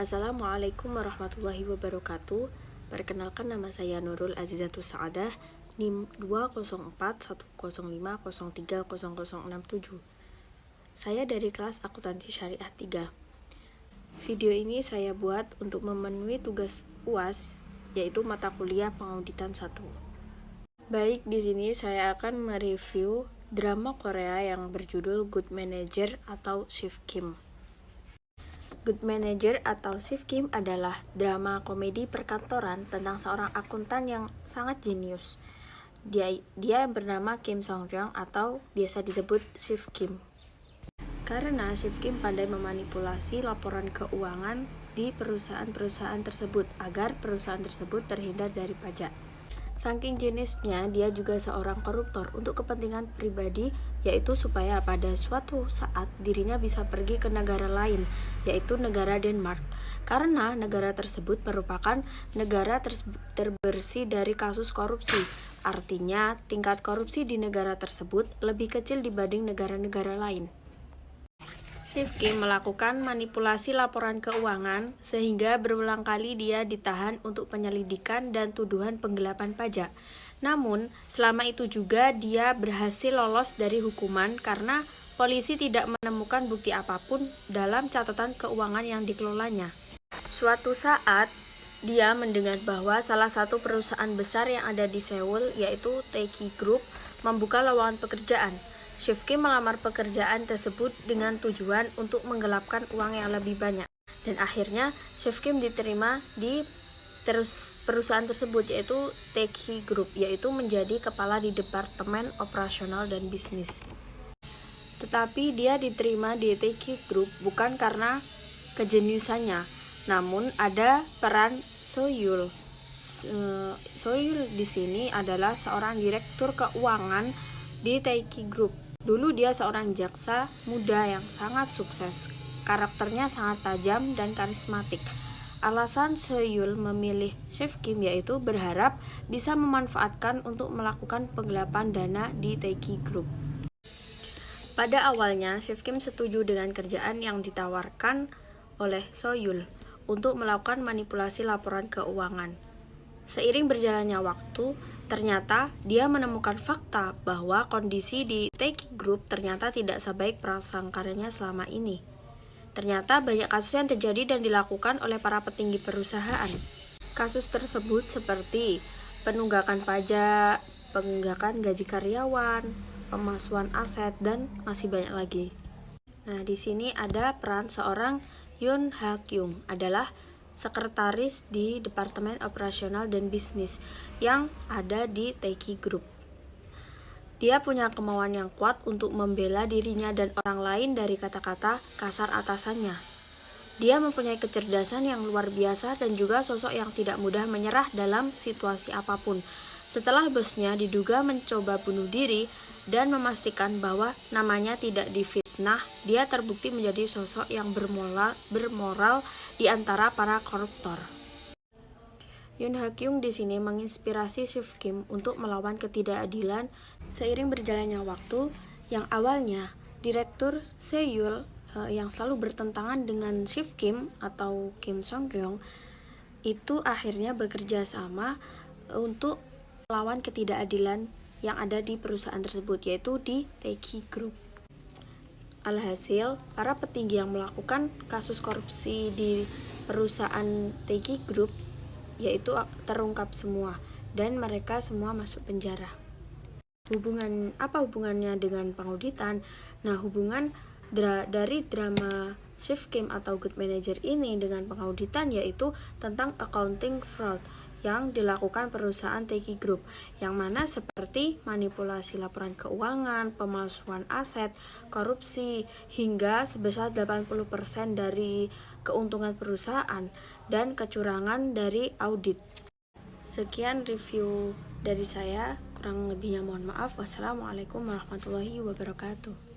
Assalamualaikum warahmatullahi wabarakatuh. Perkenalkan, nama saya Nurul Azizatus Sa'adah, NIM 2041050306067. Saya dari kelas Akuntansi Syariah 3. Video ini saya buat untuk memenuhi tugas UAS, yaitu mata kuliah Pengauditan 1. Baik, di sini saya akan mereview drama Korea yang berjudul Good Manager atau Shift Kim. Good Manager atau Shift Kim adalah drama komedi perkantoran tentang seorang akuntan yang sangat jenius. Dia bernama Kim Song Ryong atau biasa disebut Shift Kim. Karena Shift Kim pandai memanipulasi laporan keuangan di perusahaan-perusahaan tersebut agar perusahaan tersebut terhindar dari pajak. Saking jenisnya, dia juga seorang koruptor untuk kepentingan pribadi, yaitu supaya pada suatu saat dirinya bisa pergi ke negara lain, yaitu negara Denmark. Karena negara tersebut merupakan negara terbersih dari kasus korupsi. Artinya, tingkat korupsi di negara tersebut lebih kecil dibanding negara-negara lain. Shift Kim melakukan manipulasi laporan keuangan sehingga berulang kali dia ditahan untuk penyelidikan dan tuduhan penggelapan pajak. Namun, selama itu juga dia berhasil lolos dari hukuman karena polisi tidak menemukan bukti apapun dalam catatan keuangan yang dikelolanya. Suatu saat, dia mendengar bahwa salah satu perusahaan besar yang ada di Seoul, yaitu Taeki Group, membuka lowongan pekerjaan. Shift Kim melamar pekerjaan tersebut dengan tujuan untuk menggelapkan uang yang lebih banyak. Dan akhirnya Shift Kim diterima di perusahaan tersebut, yaitu Taeki Group, yaitu menjadi kepala di Departemen Operasional dan Bisnis. Tetapi dia diterima di Taeki Group bukan karena kejeniusannya, namun ada peran Soyul. Soyul di sini adalah seorang direktur keuangan di Taeki Group. Dulu dia seorang jaksa muda yang sangat sukses. Karakternya sangat tajam dan karismatik. Alasan Soyul memilih Shift Kim yaitu berharap bisa memanfaatkan untuk melakukan penggelapan dana di Taeki Group. Pada awalnya, Shift Kim setuju dengan kerjaan yang ditawarkan oleh Soyul untuk melakukan manipulasi laporan keuangan. Seiring berjalannya waktu, ternyata dia menemukan fakta bahwa kondisi di Taeki Group ternyata tidak sebaik prasangkanya selama ini. Ternyata banyak kasus yang terjadi dan dilakukan oleh para petinggi perusahaan. Kasus tersebut seperti penunggakan pajak, penunggakan gaji karyawan, pemalsuan aset, dan masih banyak lagi. Nah, di sini ada peran seorang Yoon Ha Kyung, adalah sekretaris di Departemen Operasional dan Bisnis yang ada di Taeki Group. Dia punya kemauan yang kuat untuk membela dirinya dan orang lain dari kata-kata kasar atasannya. Dia mempunyai kecerdasan yang luar biasa dan juga sosok yang tidak mudah menyerah dalam situasi apapun. Setelah bosnya diduga mencoba bunuh diri dan memastikan bahwa namanya tidak difitnah, dia terbukti menjadi sosok yang bermoral di antara para koruptor. Yoon Ha Kyung di sini menginspirasi Shift Kim untuk melawan ketidakadilan. Seiring berjalannya waktu, yang awalnya Direktur Seoul yang selalu bertentangan dengan Shift Kim atau Kim Song Ryong, itu akhirnya bekerja sama untuk melawan ketidakadilan yang ada di perusahaan tersebut, yaitu di Taeki Group. Alhasil, para petinggi yang melakukan kasus korupsi di perusahaan Taeki Group yaitu terungkap semua dan mereka semua masuk penjara. Apa hubungannya dengan pengauditan? Nah, hubungan dari drama Shift Kim atau Good Manager ini dengan pengauditan yaitu tentang accounting fraud yang dilakukan perusahaan Taeki Group, yang mana seperti manipulasi laporan keuangan, pemalsuan aset, korupsi, hingga sebesar 80% dari keuntungan perusahaan, dan kecurangan dari audit. Sekian review dari saya, kurang lebihnya mohon maaf. Wassalamualaikum warahmatullahi wabarakatuh.